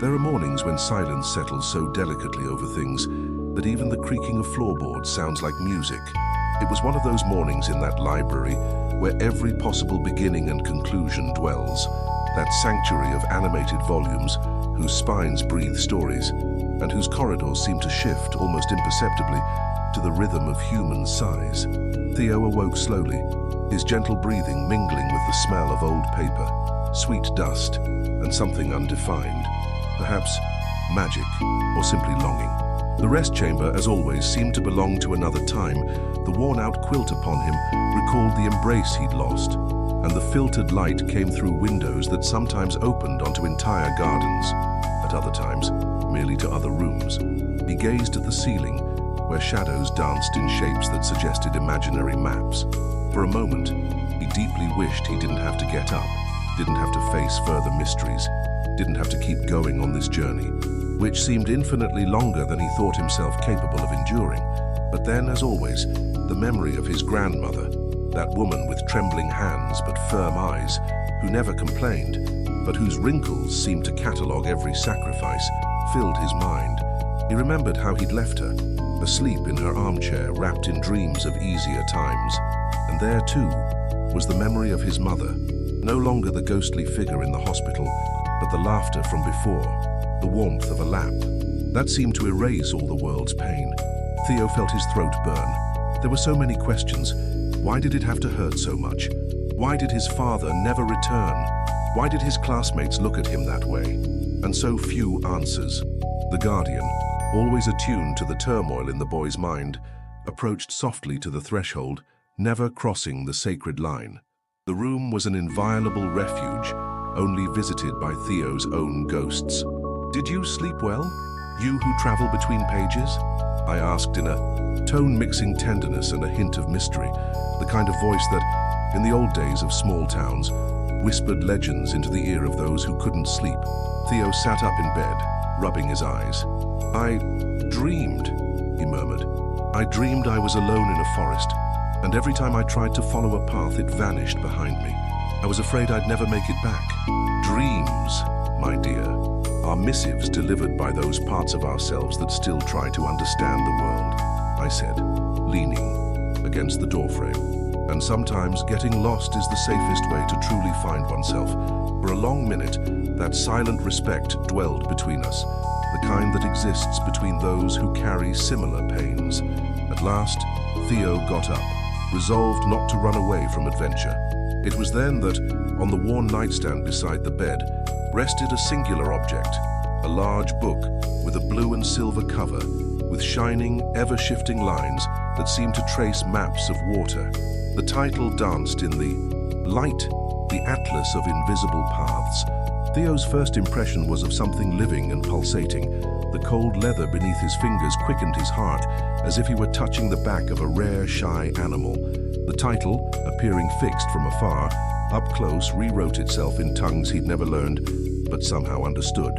There are mornings when silence settles so delicately over things that even the creaking of floorboards sounds like music. It was one of those mornings in that library where every possible beginning and conclusion dwells, that sanctuary of animated volumes whose spines breathe stories and whose corridors seem to shift almost imperceptibly to the rhythm of human sighs. Theo awoke slowly, his gentle breathing mingling with the smell of old paper, sweet dust, and something undefined. Perhaps magic, or simply longing. The rest chamber, as always, seemed to belong to another time. The worn-out quilt upon him recalled the embrace he'd lost, and the filtered light came through windows that sometimes opened onto entire gardens, at other times merely to other rooms. He gazed at the ceiling, where shadows danced in shapes that suggested imaginary maps. For a moment, he deeply wished he didn't have to get up, didn't have to face further mysteries, didn't have to keep going on this journey, which seemed infinitely longer than he thought himself capable of enduring. But then, as always, the memory of his grandmother, that woman with trembling hands but firm eyes, who never complained, but whose wrinkles seemed to catalogue every sacrifice, filled his mind. He remembered how he'd left her, asleep in her armchair, wrapped in dreams of easier times. And there, too, was the memory of his mother, no longer the ghostly figure in the hospital, but the laughter from before, the warmth of a lap. That seemed to erase all the world's pain. Theo felt his throat burn. There were so many questions. Why did it have to hurt so much? Why did his father never return? Why did his classmates look at him that way? And so few answers. The guardian, always attuned to the turmoil in the boy's mind, approached softly to the threshold, never crossing the sacred line. The room was an inviolable refuge, only visited by Theo's own ghosts. "Did you sleep well, you who travel between pages?" I asked in a tone mixing tenderness and a hint of mystery, the kind of voice that, in the old days of small towns, whispered legends into the ear of those who couldn't sleep. Theo sat up in bed, rubbing his eyes. "I dreamed," he murmured. "I dreamed I was alone in a forest, and every time I tried to follow a path, it vanished behind me. I was afraid I'd never make it back. Dreams, my dear, are missives delivered by those parts of ourselves that still try to understand the world," I said, leaning against the doorframe. "And sometimes getting lost is the safest way to truly find oneself." For a long minute, that silent respect dwelled between us, the kind that exists between those who carry similar pains. At last, Theo got up, resolved not to run away from adventure. It was then that, on the worn nightstand beside the bed, rested a singular object, a large book with a blue and silver cover, with shining, ever-shifting lines that seemed to trace maps of water. The title danced in the light, the atlas of invisible paths. Theo's first impression was of something living and pulsating. The cold leather beneath his fingers quickened his heart, as if he were touching the back of a rare, shy animal. The title, appearing fixed from afar, up close rewrote itself in tongues he'd never learned, but somehow understood.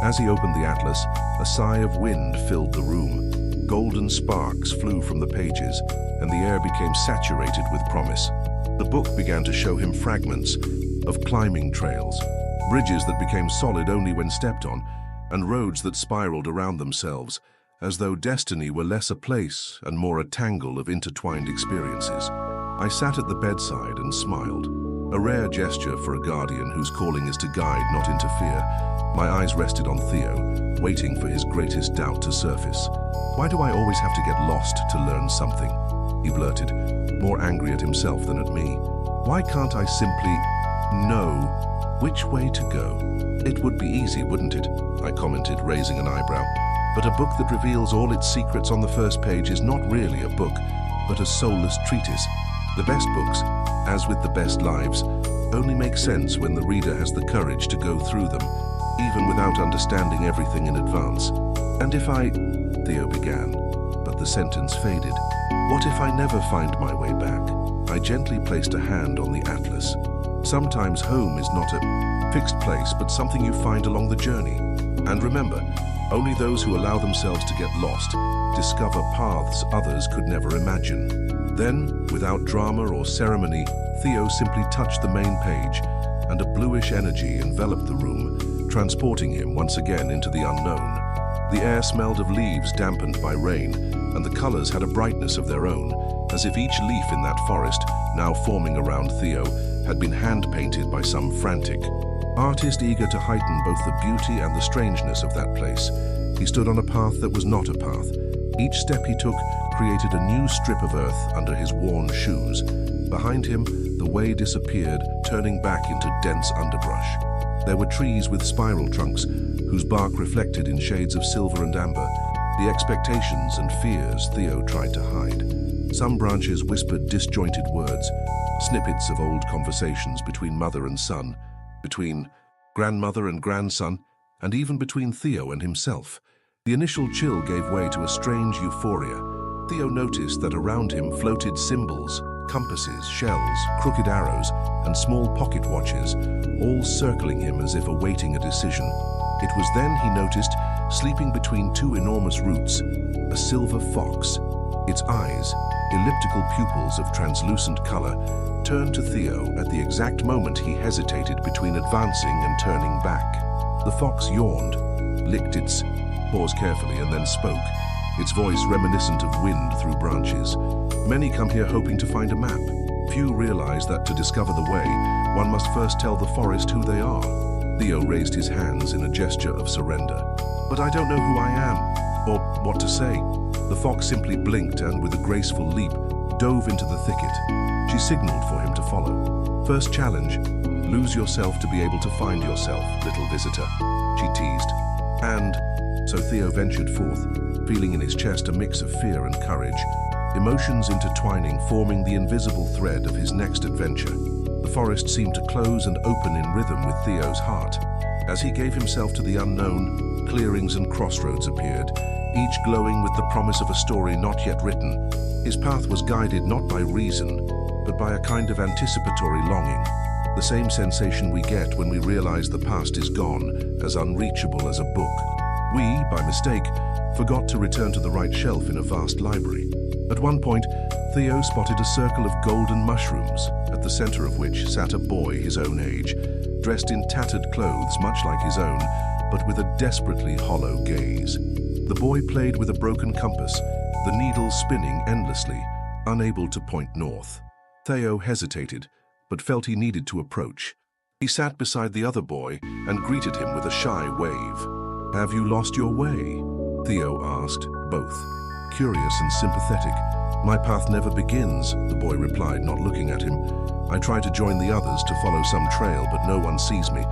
As he opened the atlas, a sigh of wind filled the room. Golden sparks flew from the pages, and the air became saturated with promise. The book began to show him fragments of climbing trails, bridges that became solid only when stepped on, and roads that spiraled around themselves, as though destiny were less a place and more a tangle of intertwined experiences. I sat at the bedside and smiled, a rare gesture for a guardian whose calling is to guide, not interfere. My eyes rested on Theo, waiting for his greatest doubt to surface. "Why do I always have to get lost to learn something?" he blurted, more angry at himself than at me. "Why can't I simply know which way to go?" "It would be easy, wouldn't it?" I commented, raising an eyebrow. "But a book that reveals all its secrets on the first page is not really a book, but a soulless treatise. The best books, as with the best lives, only make sense when the reader has the courage to go through them, even without understanding everything in advance. And if I..." Theo began, but the sentence faded. "What if I never find my way back?" I gently placed a hand on the atlas. "Sometimes home is not a fixed place, but something you find along the journey. And remember, only those who allow themselves to get lost discover paths others could never imagine." Then, without drama or ceremony, Theo simply touched the main page, and a bluish energy enveloped the room, transporting him once again into the unknown. The air smelled of leaves dampened by rain, and the colors had a brightness of their own, as if each leaf in that forest, now forming around Theo, had been hand-painted by some frantic artist eager to heighten both the beauty and the strangeness of that place. He stood on a path that was not a path. Each step he took created a new strip of earth under his worn shoes. Behind him, the way disappeared, turning back into dense underbrush. There were trees with spiral trunks, whose bark reflected in shades of silver and amber, the expectations and fears Theo tried to hide. Some branches whispered disjointed words, snippets of old conversations between mother and son, between grandmother and grandson, and even between Theo and himself. The initial chill gave way to a strange euphoria. Theo noticed that around him floated symbols, compasses, shells, crooked arrows, and small pocket watches, all circling him as if awaiting a decision. It was then he noticed, sleeping between two enormous roots, a silver fox. Its eyes, elliptical pupils of translucent color, turned to Theo at the exact moment he hesitated between advancing and turning back. The fox yawned, licked its paws carefully, and then spoke, its voice reminiscent of wind through branches. Many come here hoping to find a map. Few realize that to discover the way, one must first tell the forest who they are. Theo raised his hands in a gesture of surrender. But I don't know who I am, or what to say. The fox simply blinked and, with a graceful leap, dove into the thicket. She signaled for him to follow. First challenge, lose yourself to be able to find yourself, little visitor, she teased. And so Theo ventured forth, feeling in his chest a mix of fear and courage, emotions intertwining, forming the invisible thread of his next adventure. The forest seemed to close and open in rhythm with Theo's heart. As he gave himself to the unknown, clearings and crossroads appeared, each glowing with the promise of a story not yet written. His path was guided not by reason, but by a kind of anticipatory longing, the same sensation we get when we realize the past is gone, as unreachable as a book. We, by mistake, forgot to return to the right shelf in a vast library. At one point, Theo spotted a circle of golden mushrooms, at the center of which sat a boy his own age, dressed in tattered clothes much like his own, but with a desperately hollow gaze. The boy played with a broken compass, the needle spinning endlessly, unable to point north. Theo hesitated, but felt he needed to approach. He sat beside the other boy and greeted him with a shy wave. "Have you lost your way?" Theo asked, both curious and sympathetic. "My path never begins," the boy replied, not looking at him. "I try to join the others to follow some trail, but no one sees me.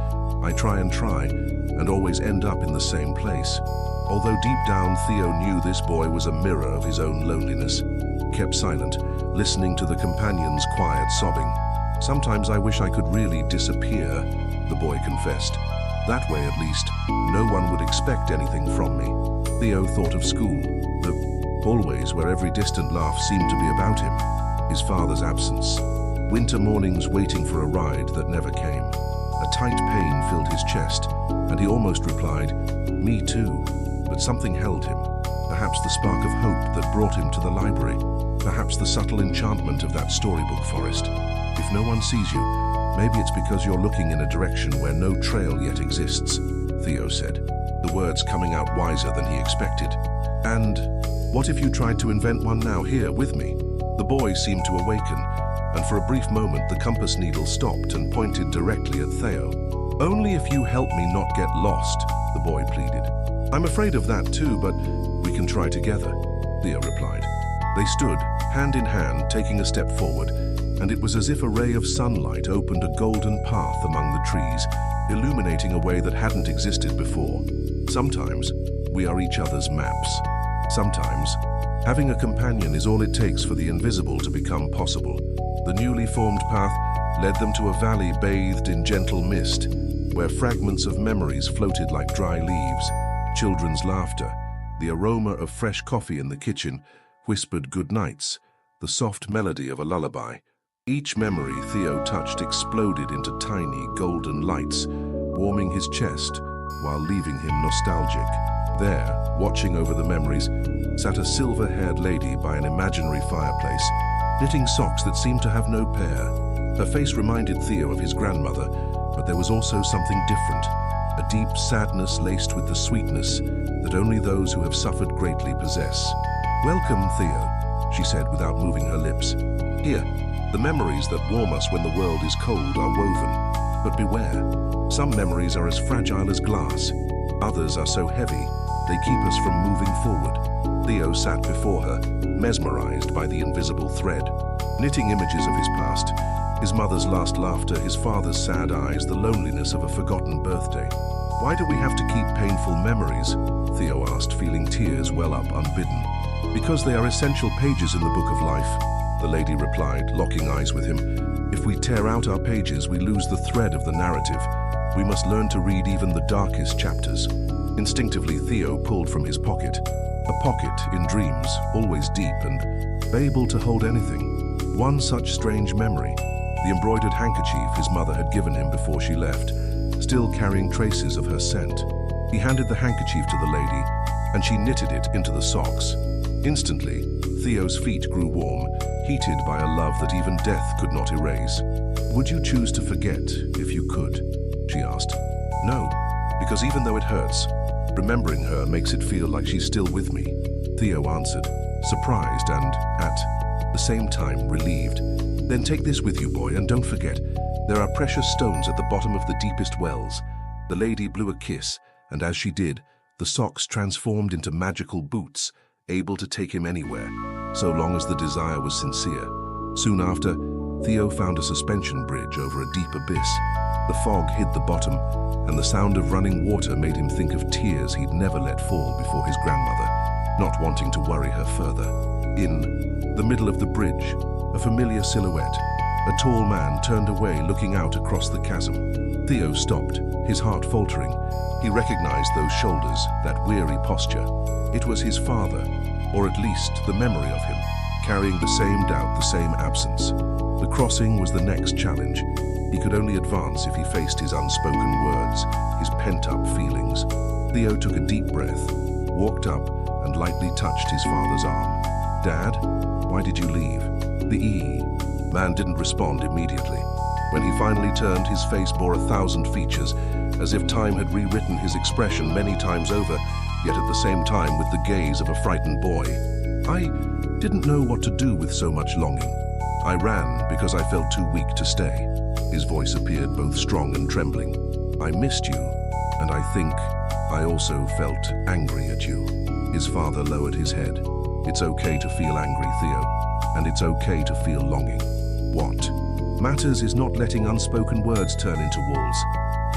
I try, and always end up in the same place." Although deep down Theo knew this boy was a mirror of his own loneliness, kept silent, listening to the companion's quiet sobbing. "Sometimes I wish I could really disappear," the boy confessed. "That way, at least, no one would expect anything from me." Theo thought of school, the hallways where every distant laugh seemed to be about him, his father's absence, winter mornings waiting for a ride that never came. A tight pain filled his chest, and he almost replied, "Me too." But something held him, perhaps the spark of hope that brought him to the library, perhaps the subtle enchantment of that storybook forest. "If no one sees you, maybe it's because you're looking in a direction where no trail yet exists," Theo said, the words coming out wiser than he expected. "And what if you tried to invent one now here with me?" The boy seemed to awaken, and for a brief moment the compass needle stopped and pointed directly at Theo. "Only if you help me not get lost," the boy pleaded. "I'm afraid of that too, but we can try together," Theo replied. They stood, hand in hand, taking a step forward, and it was as if a ray of sunlight opened a golden path among the trees, illuminating a way that hadn't existed before. Sometimes, we are each other's maps. Sometimes, having a companion is all it takes for the invisible to become possible. The newly formed path led them to a valley bathed in gentle mist, where fragments of memories floated like dry leaves. Children's laughter, the aroma of fresh coffee in the kitchen, whispered good nights, the soft melody of a lullaby. Each memory Theo touched exploded into tiny golden lights, warming his chest while leaving him nostalgic. There, watching over the memories, sat a silver-haired lady by an imaginary fireplace, knitting socks that seemed to have no pair. Her face reminded Theo of his grandmother, but there was also something different. a deep sadness laced with the sweetness that only those who have suffered greatly possess. "Welcome, Theo," she said without moving her lips. "Here, the memories that warm us when the world is cold are woven. But beware, some memories are as fragile as glass. Others are so heavy, they keep us from moving forward." Theo sat before her, mesmerized by the invisible thread. Knitting images of his past, his mother's last laughter, his father's sad eyes, the loneliness of a forgotten birthday. "Why do we have to keep painful memories?" Theo asked, feeling tears well up unbidden. "Because they are essential pages in the book of life," the lady replied, locking eyes with him. "If we tear out our pages, we lose the thread of the narrative. We must learn to read even the darkest chapters." Instinctively, Theo pulled from his pocket. A pocket, in dreams, always deep and able to hold anything. One such strange memory, the embroidered handkerchief his mother had given him before she left, still carrying traces of her scent. He handed the handkerchief to the lady, and she knitted it into the socks. Instantly, Theo's feet grew warm, heated by a love that even death could not erase. "Would you choose to forget if you could?" she asked. "No, because even though it hurts, remembering her makes it feel like she's still with me," Theo answered, surprised and, at the same time, relieved. "Then take this with you, boy, and don't forget, there are precious stones at the bottom of the deepest wells." The lady blew a kiss, and as she did, the socks transformed into magical boots, able to take him anywhere, so long as the desire was sincere. Soon after, Theo found a suspension bridge over a deep abyss. The fog hid the bottom, and the sound of running water made him think of tears he'd never let fall before his grandmother, not wanting to worry her further. In the middle of the bridge, a familiar silhouette, a tall man turned away looking out across the chasm. Theo stopped, his heart faltering. He recognized those shoulders, that weary posture. It was his father, or at least the memory of him, carrying the same doubt, the same absence. The crossing was the next challenge. He could only advance if he faced his unspoken words, his pent-up feelings. Theo took a deep breath, walked up, and lightly touched his father's arm. "Dad, why did you leave?" The man didn't respond immediately. When he finally turned, his face bore 1,000 features, as if time had rewritten his expression many times over, yet at the same time with the gaze of a frightened boy. "I didn't know what to do with so much longing. I ran because I felt too weak to stay." His voice appeared both strong and trembling. "I missed you, and I think I also felt angry at you." His father lowered his head. "It's okay to feel angry, Theo, and it's okay to feel longing. What matters is not letting unspoken words turn into walls.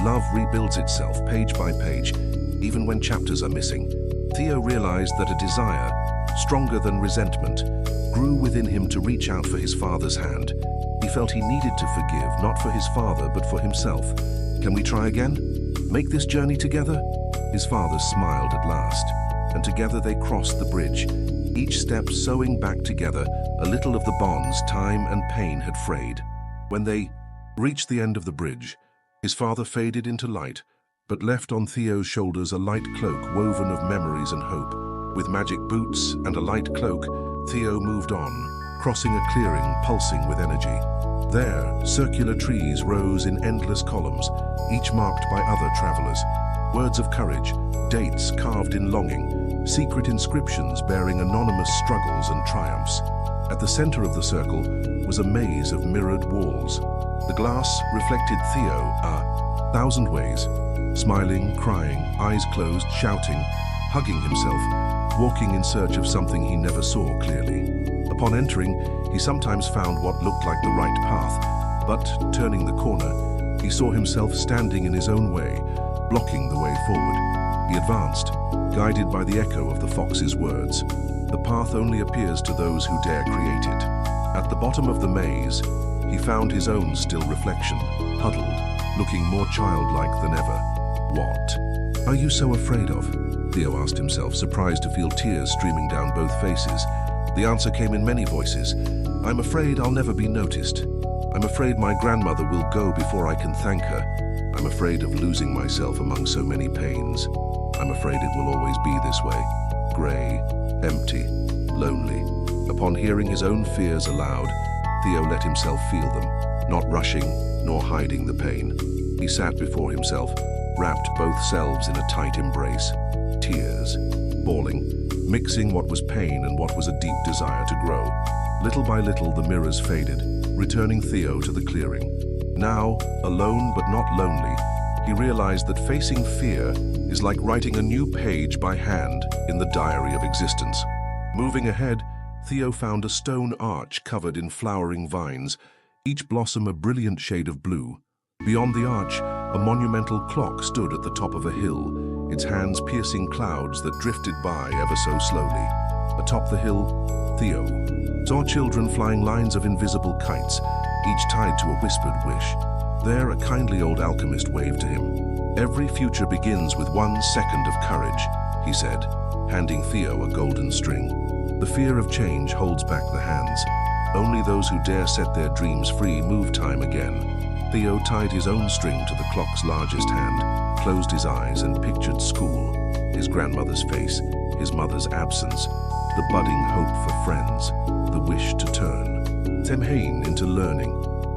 Love rebuilds itself page by page, even when chapters are missing." Theo realized that a desire, stronger than resentment, grew within him to reach out for his father's hand. He felt he needed to forgive, not for his father, but for himself. "Can we try again? Make this journey together?" His father smiled at last, and together they crossed the bridge, each step sewing back together a little of the bonds time and pain had frayed. When they reached the end of the bridge, his father faded into light, but left on Theo's shoulders a light cloak woven of memories and hope. With magic boots and a light cloak, Theo moved on, crossing a clearing pulsing with energy. There, circular trees rose in endless columns, each marked by other travelers. Words of courage, dates carved in longing, secret inscriptions bearing anonymous struggles and triumphs. At the center of the circle was a maze of mirrored walls. The glass reflected Theo a thousand ways, smiling, crying, eyes closed, shouting, hugging himself, walking in search of something he never saw clearly. Upon entering, he sometimes found what looked like the right path, but turning the corner, he saw himself standing in his own way, blocking the way forward. He advanced, guided by the echo of the fox's words. The path only appears to those who dare create it. At the bottom of the maze, he found his own still reflection, huddled, looking more childlike than ever. "What are you so afraid of?" Theo asked himself, surprised to feel tears streaming down both faces. The answer came in many voices. "I'm afraid I'll never be noticed. I'm afraid my grandmother will go before I can thank her. I'm afraid of losing myself among so many pains. I'm afraid it will always be this way. Grey, empty, lonely." Upon hearing his own fears aloud, Theo let himself feel them, not rushing nor hiding the pain. He sat before himself, wrapped both selves in a tight embrace. Tears, falling, mixing what was pain and what was a deep desire to grow. Little by little, the mirrors faded, returning Theo to the clearing. Now, alone but not lonely, he realized that facing fear is like writing a new page by hand in the diary of existence. Moving ahead, Theo found a stone arch covered in flowering vines, each blossom a brilliant shade of blue. Beyond the arch, a monumental clock stood at the top of a hill, its hands piercing clouds that drifted by ever so slowly. Atop the hill, Theo saw children flying lines of invisible kites, each tied to a whispered wish. There, a kindly old alchemist waved to him. "Every future begins with 1 second of courage," he said, handing Theo a golden string. "The fear of change holds back the hands. Only those who dare set their dreams free move time again." Theo tied his own string to the clock's largest hand, closed his eyes and pictured school, his grandmother's face, his mother's absence, the budding hope for friends, the wish to turn Samhain into learning.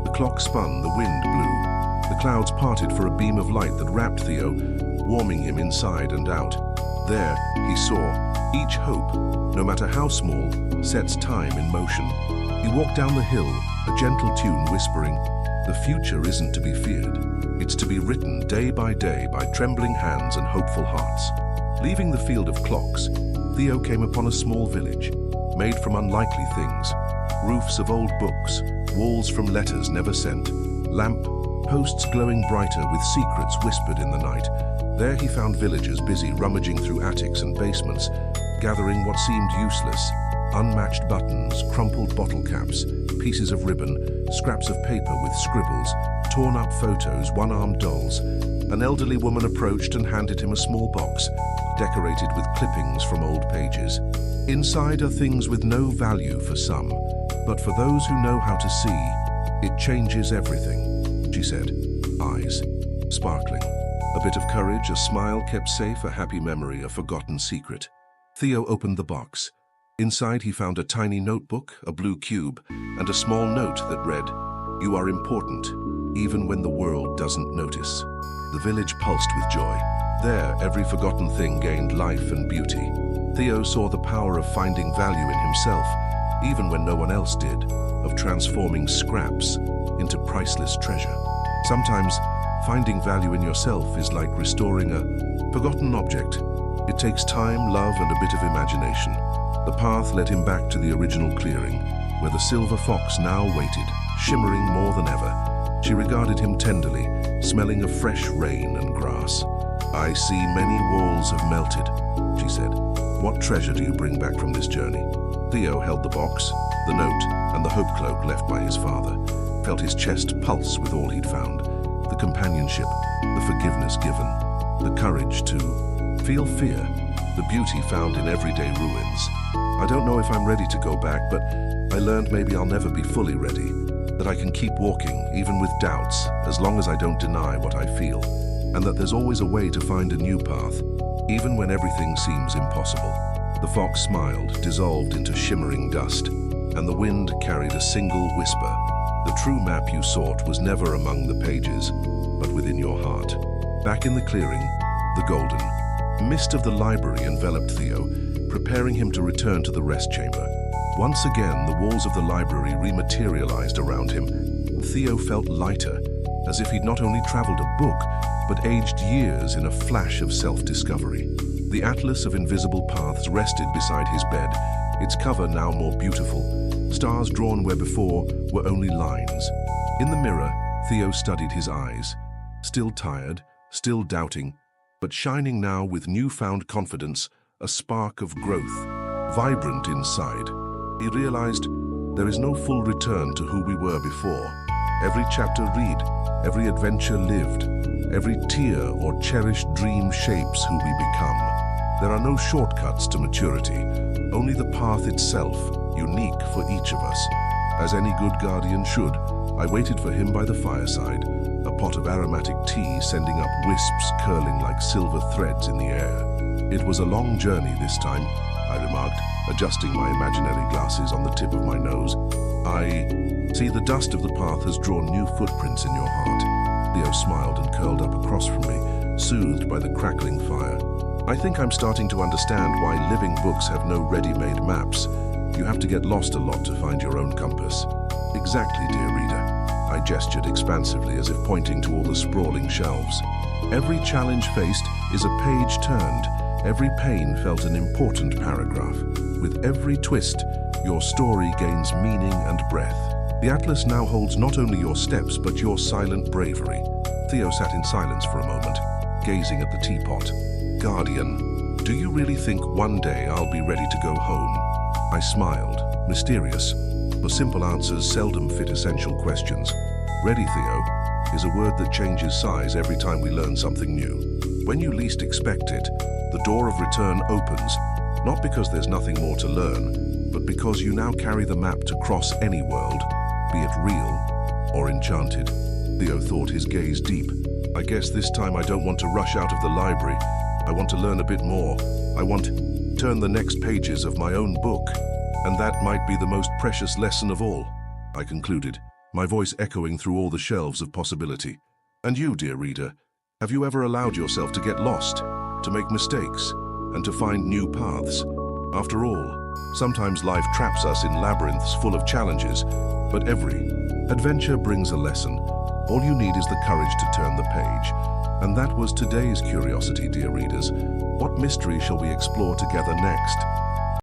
The clock spun, the wind blew. The clouds parted for a beam of light that wrapped Theo, warming him inside and out. There, he saw, each hope, no matter how small, sets time in motion. He walked down the hill, a gentle tune whispering, "The future isn't to be feared. It's to be written day by trembling hands and hopeful hearts." Leaving the field of clocks, Theo came upon a small village, made from unlikely things. Roofs of old books, walls from letters never sent, lamp posts glowing brighter with secrets whispered in the night. There he found villagers busy rummaging through attics and basements, gathering what seemed useless: unmatched buttons, crumpled bottle caps, pieces of ribbon, scraps of paper with scribbles, torn-up photos, one-armed dolls. An elderly woman approached and handed him a small box, decorated with clippings from old pages. "Inside are things with no value for some, but for those who know how to see, it changes everything," she said, eyes sparkling. A bit of courage, a smile kept safe, a happy memory, a forgotten secret. Theo opened the box. Inside he found a tiny notebook, a blue cube, and a small note that read, "You are important, even when the world doesn't notice." The village pulsed with joy. There, every forgotten thing gained life and beauty. Theo saw the power of finding value in himself, even when no one else did, of transforming scraps into priceless treasure. Sometimes, finding value in yourself is like restoring a forgotten object. It takes time, love, and a bit of imagination. The path led him back to the original clearing, where the silver fox now waited, shimmering more than ever. She regarded him tenderly, smelling of fresh rain and grass. "I see many walls have melted," she said. "What treasure do you bring back from this journey?" Theo held the box, the note, and the hope cloak left by his father, felt his chest pulse with all he'd found. The companionship, the forgiveness given, the courage to feel fear, the beauty found in everyday ruins. "I don't know if I'm ready to go back, but I learned maybe I'll never be fully ready, that I can keep walking, even with doubts, as long as I don't deny what I feel, and that there's always a way to find a new path, even when everything seems impossible." The fox smiled, dissolved into shimmering dust, and the wind carried a single whisper. "The true map you sought was never among the pages, but within your heart." Back in the clearing, the golden mist of the library enveloped Theo, preparing him to return to the rest chamber. Once again, the walls of the library rematerialized around him. Theo felt lighter, as if he'd not only traveled a book, but aged years in a flash of self-discovery. The atlas of invisible paths rested beside his bed, its cover now more beautiful, stars drawn where before were only lines. In the mirror, Theo studied his eyes, still tired, still doubting, but shining now with newfound confidence, a spark of growth, vibrant inside. He realized there is no full return to who we were before. Every chapter read, every adventure lived, every tear or cherished dream shapes who we become. There are no shortcuts to maturity, only the path itself, unique for each of us. As any good guardian should, I waited for him by the fireside, a pot of aromatic tea sending up wisps curling like silver threads in the air. "It was a long journey this time," I remarked, adjusting my imaginary glasses on the tip of my nose. "I see the dust of the path has drawn new footprints in your heart." Theo smiled and curled up across from me, soothed by the crackling fire. I think I'm starting to understand why living books have no ready-made maps. You have to get lost a lot to find your own compass. Exactly, dear reader. I gestured expansively as if pointing to all the sprawling shelves. Every challenge faced is a page turned. Every pane felt an important paragraph. With every twist, your story gains meaning and breath. The atlas now holds not only your steps, but your silent bravery. Theo sat in silence for a moment, gazing at the teapot. Guardian, do you really think one day I'll be ready to go home? I smiled, mysterious, for simple answers seldom fit essential questions. Ready, Theo, is a word that changes size every time we learn something new. When you least expect it, the door of return opens, not because there's nothing more to learn, but because you now carry the map to cross any world, be it real or enchanted. Theo thought, his gaze deep. I guess this time I don't want to rush out of the library. I want to learn a bit more. I want to turn the next pages of my own book. And that might be the most precious lesson of all, I concluded, my voice echoing through all the shelves of possibility. And you, dear reader, have you ever allowed yourself to get lost, to make mistakes, and to find new paths? After all, sometimes life traps us in labyrinths full of challenges, but every adventure brings a lesson. All you need is the courage to turn the page. And that was today's curiosity, dear readers. What mystery shall we explore together next?